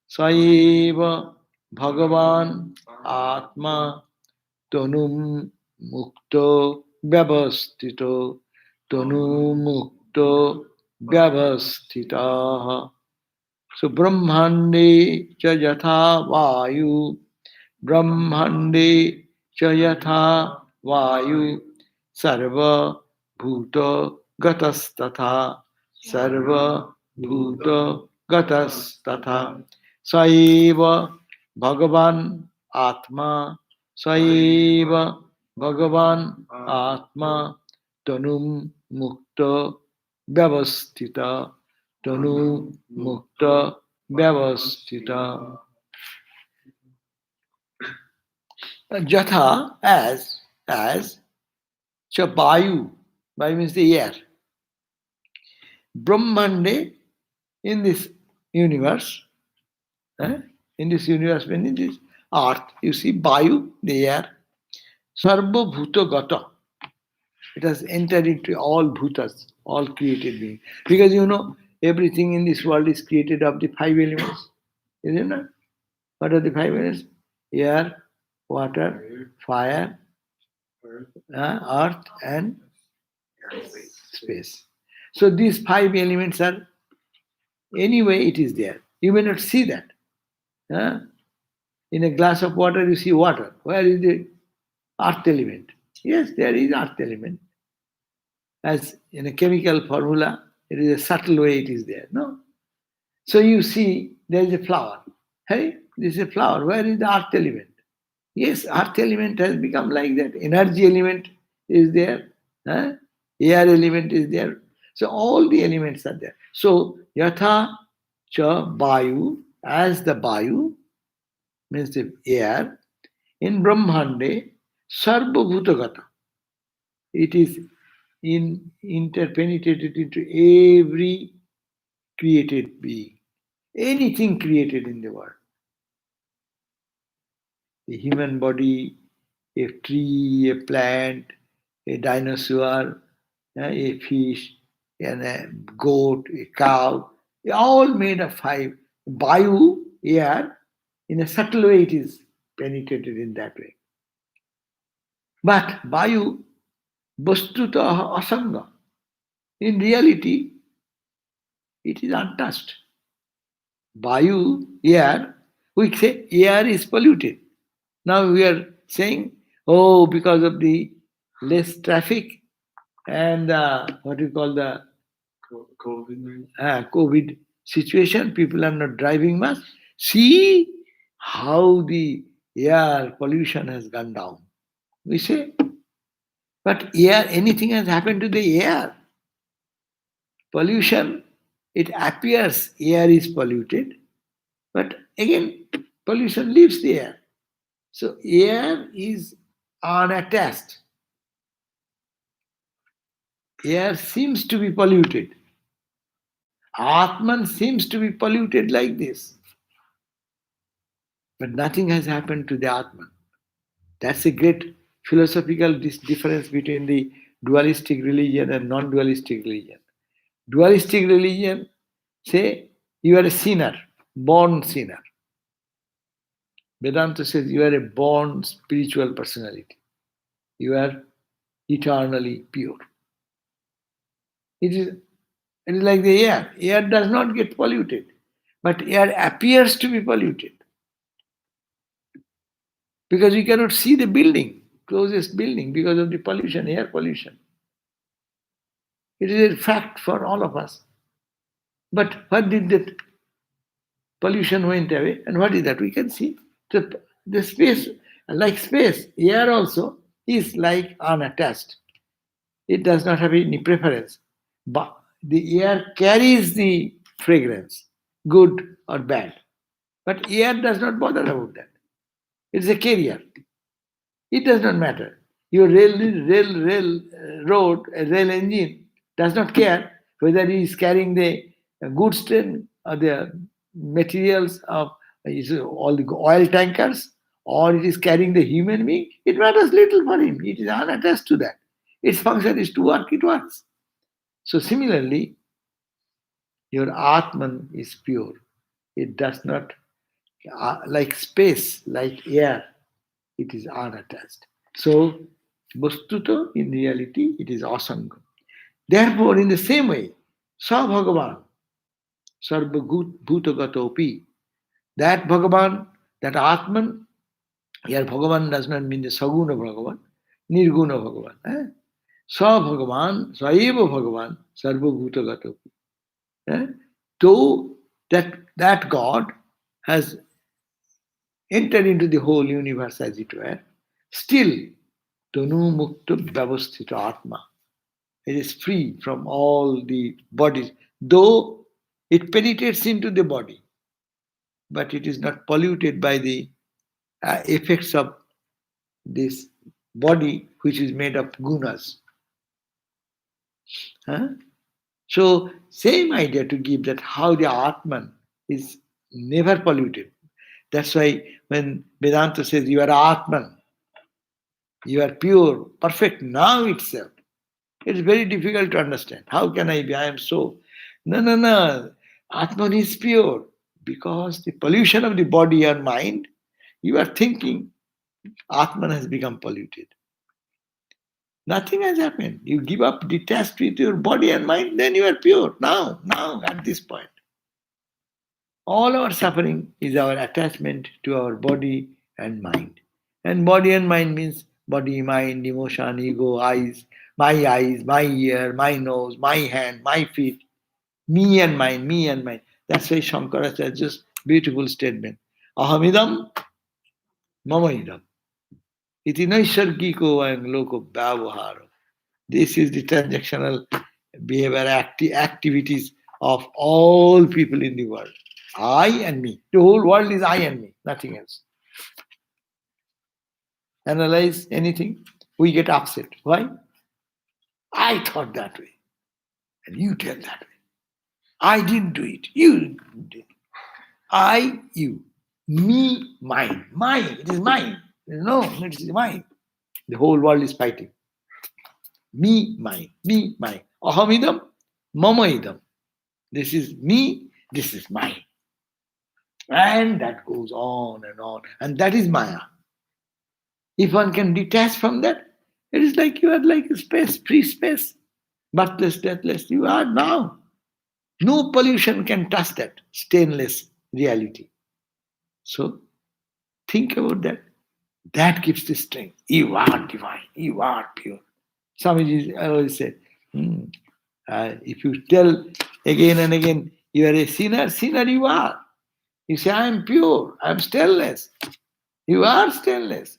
saiva bhagavan atma tanum mukto vyavastito tanum mukto vyavastita. So brahmande cha yatha vayu brahmande cha yatha vayu sarva bhuta gatastatha sarva bhuta gatastatha saiva bhagavan atma saiva bhagavan atma tanum mukta vyavastita tanu mukta vyavastita. Jatha as cha vayu means the air. Brahmande in this universe, in this universe, when in this earth, you see vayu, the air, sarva bhuta gata. It has entered into all bhutas, all created beings. Because everything in this world is created of the 5 elements. Is it not? What are the 5 elements? Air, water, fire, earth, and space. So these 5 elements are, anyway, it is there. You may not see that. In a glass of water, you see water. Where is the earth element? Yes, there is earth element. As in a chemical formula, it is a subtle way it is there. No? So you see there is a flower. Hey, this is a flower. Where is the earth element? Yes, earth element has become like that. Energy element is there. Air element is there. So all the elements are there. So yatha cha vayu, as the vayu, means the air, in Brahmande, sarva bhutagata. It is interpenetrated into every created being, anything created in the world. A human body, a tree, a plant, a dinosaur, a fish, and a goat, a cow, all made of five. Bayu, air, in a subtle way it is penetrated in that way. But Bayu, Vastuta Asanga, in reality, it is untouched. Bayu, air, we say air is polluted. Now we are saying, oh, because of the less traffic and what you call the COVID-19. COVID situation, people are not driving much. See how the air pollution has gone down. We say, but air, anything has happened to the air. Pollution, it appears air is polluted, but again, pollution leaves the air. So air is unattached. Air seems to be polluted. Atman seems to be polluted like this. But nothing has happened to the Atman. That's a great philosophical difference between the dualistic religion and non-dualistic religion. Dualistic religion say you are a sinner, born sinner. Vedanta says you are a born spiritual personality. You are eternally pure. It is like the air. Air does not get polluted, but air appears to be polluted because we cannot see the building, closest building, because of the pollution, air pollution. It is a fact for all of us. But what did that pollution went away? And what is that? We can see the space, like space, air also is like unattached. It does not have any preference. But the air carries the fragrance, good or bad. But air does not bother about that. It's a carrier. It does not matter. Your road, a rail engine does not care whether he is carrying the goods train or the materials of all the oil tankers or it is carrying the human being. It matters little for him. It is unattached to that. Its function is to work, it works. So similarly, your Atman is pure. It does not, like space, like air, it is unattached. So, Vastuta, in reality, it is Asanga. Therefore, in the same way, Sa Bhagavan, Sarva Bhutagatopi, that Bhagavan, that Atman, here Bhagavan does not mean the Saguna Bhagavan, Nirguna Bhagavan. Sa Bhagavan, Saeva Bhagavan, Sarva Bhutagatopi. Though that God has entered into the whole universe as it were, still Tanu Mukta Vyavasthita Atma. It is free from all the bodies, though it penetrates into the body, but it is not polluted by the effects of this body which is made of gunas. So, same idea to give that how the Atman is never polluted. That's why when Vedanta says you are Atman, you are pure, perfect now itself, it's very difficult to understand. How can I be? I am so. No. Atman is pure because the pollution of the body and mind, you are thinking Atman has become polluted. Nothing has happened. You give up, detached with your body and mind, then you are pure. Now, at this point. All our suffering is our attachment to our body and mind. And body and mind means body, mind, emotion, ego, eyes, my ear, my nose, my hand, my feet, me and mine, me and mine. That's why Shankaracharya's beautiful statement. Ahamidam, mamaidam. Iti naisargiko and loko vyavaharo. This is the transactional behavior activities of all people in the world. I and me. The whole world is I and me, nothing else. Analyze anything, we get upset. Why? I thought that way, and you tell that way. I didn't do it. You did. I, you. Me, mine. Mine. It is mine. No, it is mine. The whole world is fighting. Me, mine. Me, mine. Ahamidam, mamaidam. This is me, this is mine. And that goes on and on. And that is Maya. If one can detach from that, it is like you are like a space, free space. Birthless, deathless. You are now. No pollution can touch that stainless reality. So think about that. That gives the strength. You are divine. You are pure. Swamiji always said, if you tell again and again, you are a sinner, sinner you are. You say, I am pure, I am stainless. You are stainless.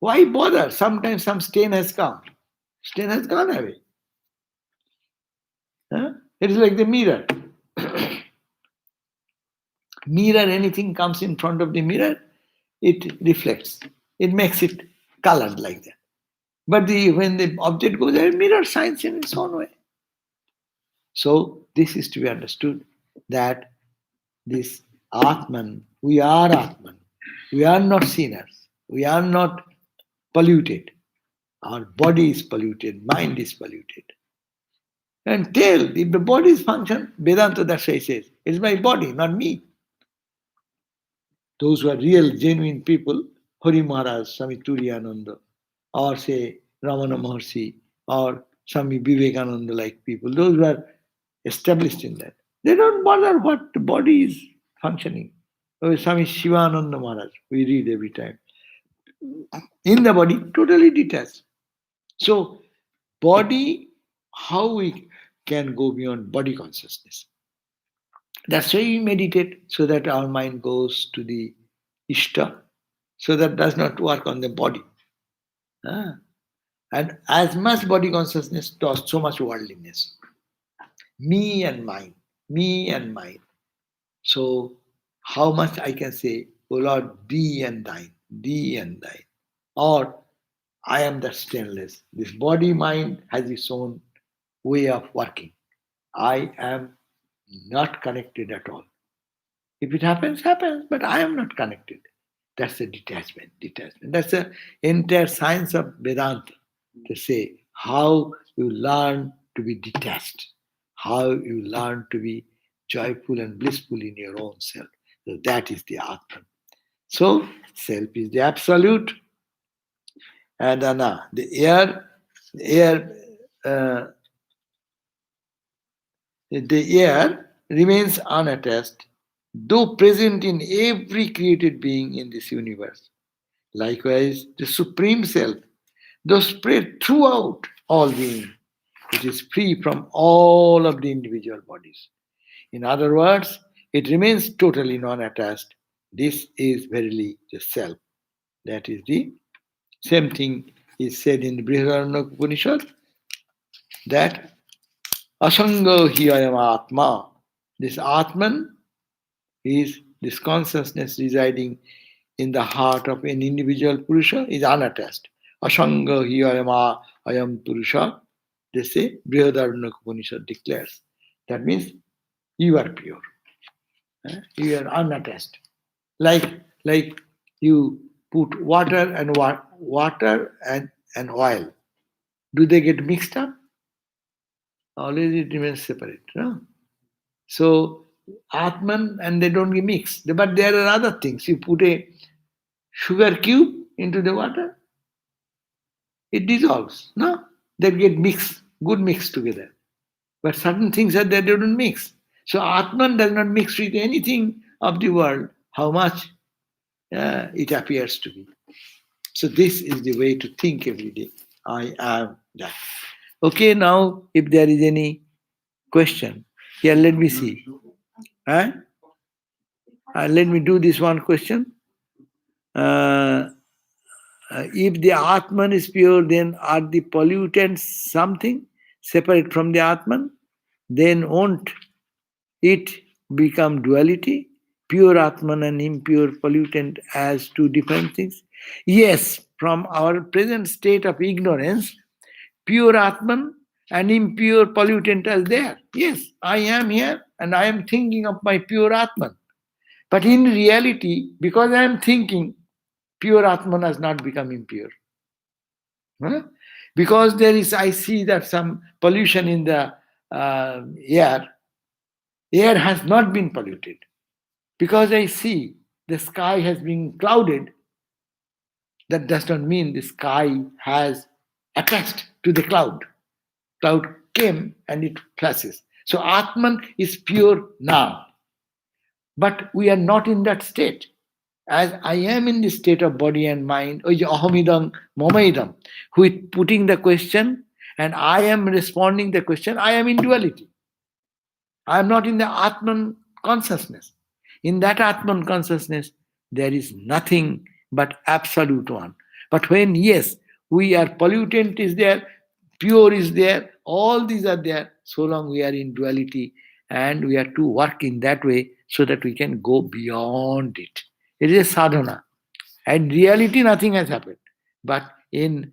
Why bother? Sometimes some stain has come. Stain has gone away. Huh? It is like the mirror. Mirror, anything comes in front of the mirror, it reflects. It makes it colored like that. But when the object goes away, mirror shines in its own way. So this is to be understood that this Atman, we are Atman. We are not sinners. We are not polluted. Our body is polluted, mind is polluted. And tell, if the body is function, Vedanta that's why it says, it's my body, not me. Those who are real, genuine people, Hari Maharaj, Swami Turiyananda, or say Ramana Maharshi, or Swami Vivekananda like people, those who are established in that, they don't bother what the body is functioning. Or Swami Shivananda Maharaj, we read every time. In the body, totally detached. So, body, how we can go beyond body consciousness. That's why we meditate, so that our mind goes to the Ishta, so that does not work on the body. And as much body consciousness does so much worldliness. Me and mine, me and mine. So, how much I can say, O Lord, thee and thine, thee and thine. Or, I am the stainless. This body mind has its own way of working. I am not connected at all. If it happens, happens, but I am not connected. That's a detachment, detachment. That's the entire science of Vedanta, to say how you learn to be detached, how you learn to be joyful and blissful in your own self. So that is the Atman. So, self is the absolute, and Ana, uh, the air remains unattached, though present in every created being in this universe. Likewise, the Supreme Self, though spread throughout all being, it is free from all of the individual bodies. In other words, it remains totally non attached. This is verily the Self. That is the same thing is said in the Brihadaranyaka Upanishad, that Asanga hiyayam atma. This Atman is this consciousness residing in the heart of an individual Purusha is unattached. Asanga hiyayam ayam Purusha, they say, Brihadaranyaka Upanishad declares. That means you are pure. You are unattached. Like you put water and oil. Do they get mixed up? Always it remains separate. No? So Atman and they don't get mixed. But there are other things. You put a sugar cube into the water, it dissolves. No? They get mixed, good mixed together. But certain things are there, they don't mix. So Atman does not mix with anything of the world, how much it appears to be. So this is the way to think every day. I am that. Okay, now if there is any question, here let me see. Let me do this one question. If the Atman is pure, then are the pollutants something separate from the Atman? Then won't it become duality? Pure Atman and impure pollutant as two different things? Yes, from our present state of ignorance, pure Atman and impure pollutant is there. Yes, I am here and I am thinking of my pure Atman. But in reality, because I am thinking, pure Atman has not become impure. Huh? Because there is, I see that some pollution in the air, air has not been polluted. Because I see the sky has been clouded, that does not mean the sky has attached to the cloud. Cloud came and it flashes. So Atman is pure now. But we are not in that state. As I am in the state of body and mind, ahamidam mamaidam, who is putting the question and I am responding the question, I am in duality. I am not in the Atman consciousness. In that Atman consciousness, there is nothing but absolute one. But when, yes, we are pollutant is there, pure is there, all these are there, so long we are in duality, and we are to work in that way so that we can go beyond it. It is a sadhana. And reality, nothing has happened. But in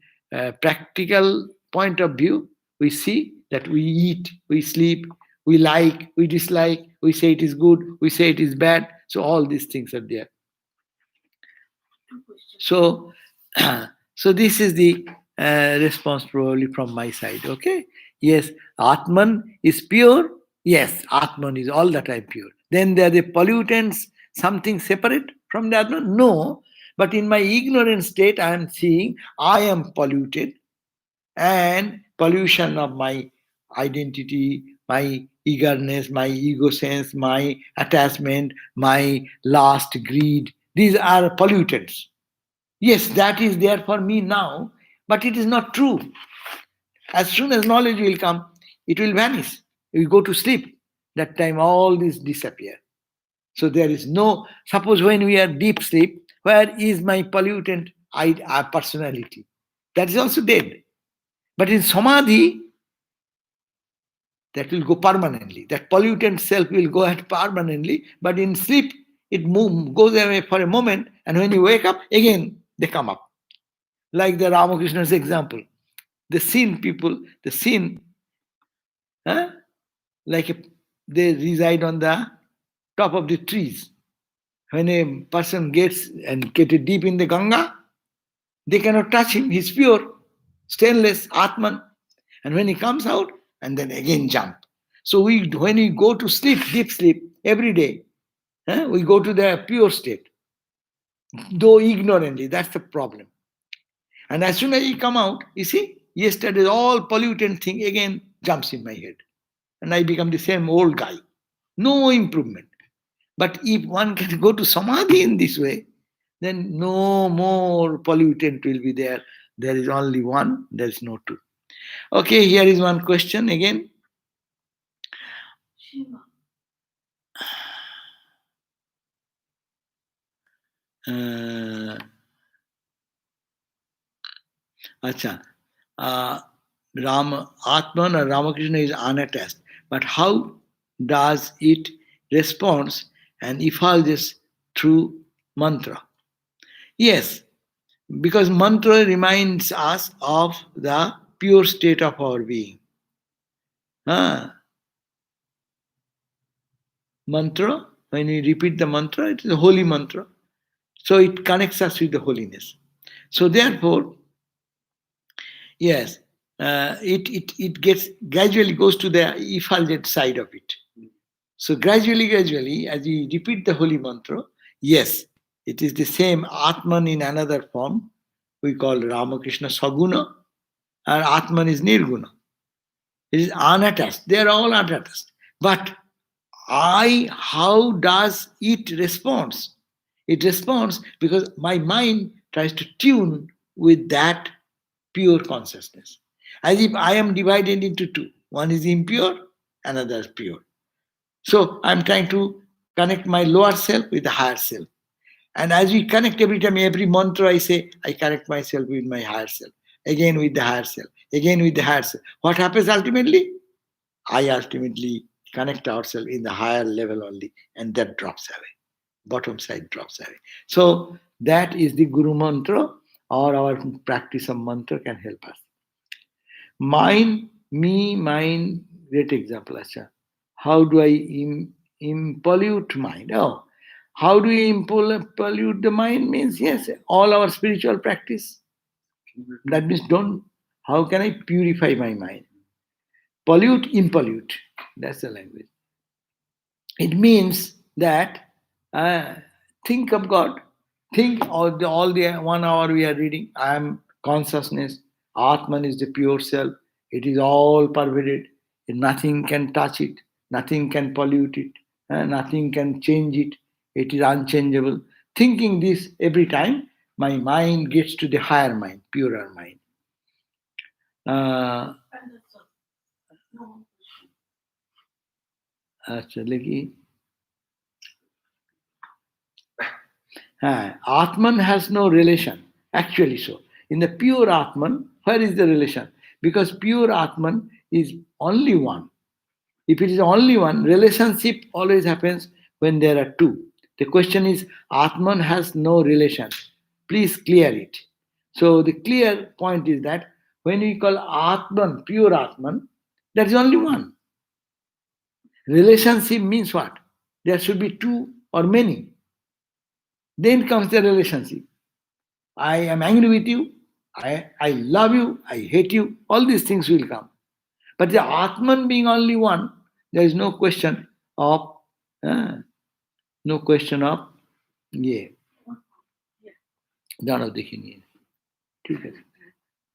practical point of view, we see that we eat, we sleep, we like, we dislike, we say it is good, we say it is bad. So all these things are there. So, so this is the response probably from my side. Okay. Yes, Atman is pure. Yes, Atman is all the time pure. Then there are the pollutants, something separate from the Atman? No. But in my ignorant state, I am seeing I am polluted, and pollution of my identity, my eagerness, my ego sense, my attachment, my lust, greed. These are pollutants. Yes, that is there for me now, but it is not true. As soon as knowledge will come, it will vanish. We go to sleep. That time all this disappear. So there is no, suppose when we are deep sleep, where is my pollutant personality? That is also dead. But in samadhi, that will go permanently. That pollutant self will go out permanently, but in sleep, it goes away for a moment, and when you wake up, again they come up. Like the Ramakrishna's example. The sin people, the sin, huh? They reside on the top of the trees. When a person gets and get deep in the Ganga, they cannot touch him. He's pure, stainless, Atman. And when he comes out, and then again jump. So when we go to sleep, deep sleep, every day, we go to the pure state, though ignorantly. That's the problem. And as soon as he come out, you see, yesterday all pollutant thing again jumps in my head. And I become the same old guy. No improvement. But if one can go to samadhi in this way, then no more pollutant will be there. There is only one, there is no two. Okay, here is one question again. Shiva. Acha. Atman or Ramakrishna is unattached. But how does it respond and effulges through mantra? Yes, because mantra reminds us of the pure state of our being. Mantra, when we repeat the mantra, it is a holy mantra. So it connects us with the holiness. So therefore, yes, it gets gradually goes to the effulgent side of it. So gradually, as we repeat the holy mantra, yes, it is the same Atman in another form. We call Ramakrishna Saguna, and Atman is Nirguna. It is unattached. They are all unattached. But how does it responds? It responds because my mind tries to tune with that pure consciousness. As if I am divided into two. One is impure, another is pure. So I'm trying to connect my lower self with the higher self. And as we connect every time, every mantra I say, I connect myself with my higher self. Again with the higher self. Again with the higher self. What happens ultimately? I ultimately connect ourselves in the higher level only, and that drops away. Bottom side drops away. So that is the Guru mantra, or our practice of mantra can help us. Mind Me, mine, great example, Acha. How do I pollute mind? Oh, how do we pollute the mind? Means, yes, all our spiritual practice. That means, don't, how can I purify my mind? Pollute, impollute. That's the language. It means that uh, think of God. Think all the 1 hour we are reading. I am consciousness. Atman is the pure self. It is all pervaded. Nothing can touch it. Nothing can pollute it. Nothing can change it. It is unchangeable. Thinking this every time, my mind gets to the higher mind, purer mind. And that's all. No. Actually, Atman has no relation, actually so. In the pure Atman, where is the relation? Because pure Atman is only one. If it is only one, relationship always happens when there are two. The question is, Atman has no relation. Please clear it. So the clear point is that when we call Atman, pure Atman, there is only one. Relationship means what? There should be two or many. Then comes the relationship. I am angry with you. I love you. I hate you. All these things will come. But the Atman being only one, there is no question of, uh, no question of, ये Yeah. दानव देखी नहीं है ठीक है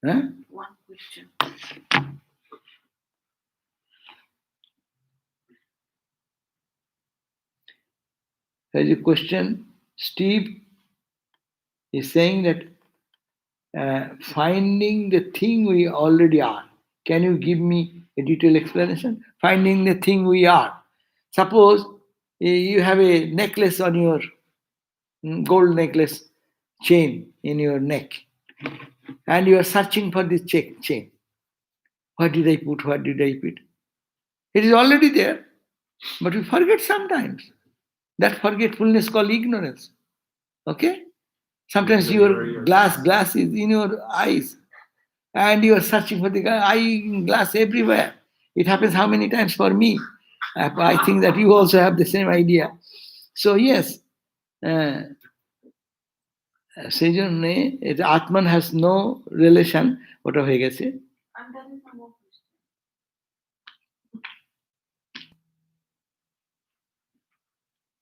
हाँ? One question. There's a question. Steve is saying that finding the thing we already are. Can you give me a detailed explanation? Finding the thing we are. Suppose you have a necklace on your gold necklace chain in your neck, and you are searching for this chain. What did I put? What did I put? It is already there, but we forget sometimes. That forgetfulness called ignorance. Okay? Sometimes your glass is in your eyes, and you are searching for the eye glass everywhere. It happens how many times for me? I think that you also have the same idea. So yes, সেই জন্যে এটা Atman has no relation. ওটা হয়ে গেছে And there is no more question.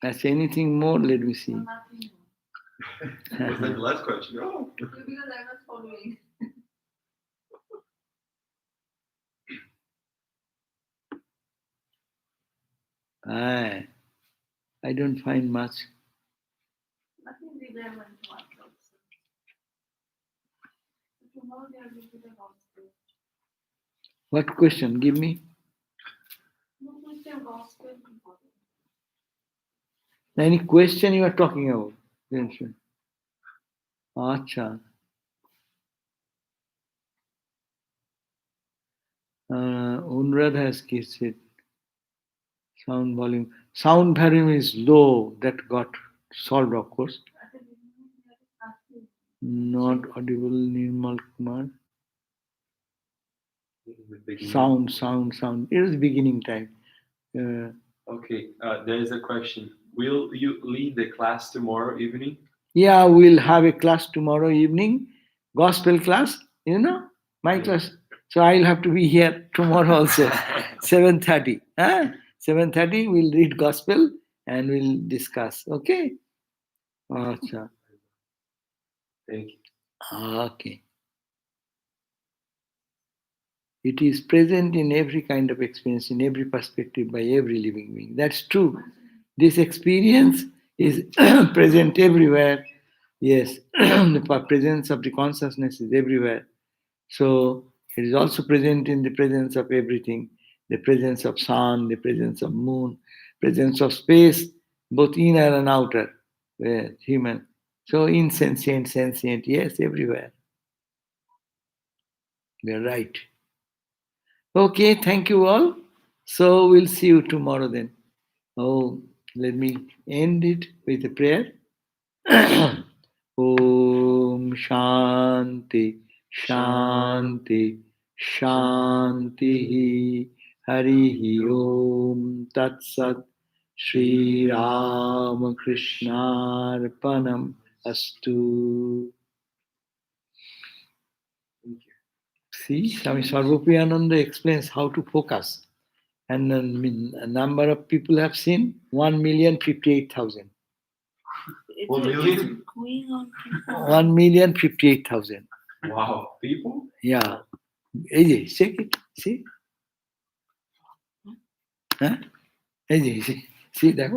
That's anything more, let me see. No, nothing more. Was that the last question? Oh. Because I was following. I don't find much. Nothing relevant to us also. So tomorrow they are going to the gospel. What question? Give me. No question, gospel important. Any question you are talking about? Mention. Acha. Unrad has kissed it. Sound volume. Sound volume is low. That got solved, of course. At the beginning, there is nothing. Not audible, Nirmal Kumar. The beginning. Sound. It is beginning time. Okay, there is a question. Will you lead the class tomorrow evening? Yeah, we'll have a class tomorrow evening. Gospel class, my class. So I'll have to be here tomorrow also. 7:30. 7:30 we'll read gospel and we'll discuss. Okay? Acha. Thank you. Okay. It is present in every kind of experience, in every perspective, by every living being. That's true. This experience is present everywhere. Yes, the presence of the consciousness is everywhere. So it is also present in the presence of everything, the presence of sun, the presence of moon, presence of space, both inner and outer, human. So insentient, sentient, yes, everywhere. You're right. Okay, thank you all. So we'll see you tomorrow then. Oh, let me end it with a prayer. Om Shanti, Shanti, Shanti Harihi Om Tat Sat Shri Ram Krishna Arpanam Astu. Thank you. See, Swami Sarvapriyananda explains how to focus. And a number of people have seen 1,058,000. 1 million? Going on. 1,058,000. Wow, people? Yeah. AJ, check it. See? Huh? AJ, see? See that?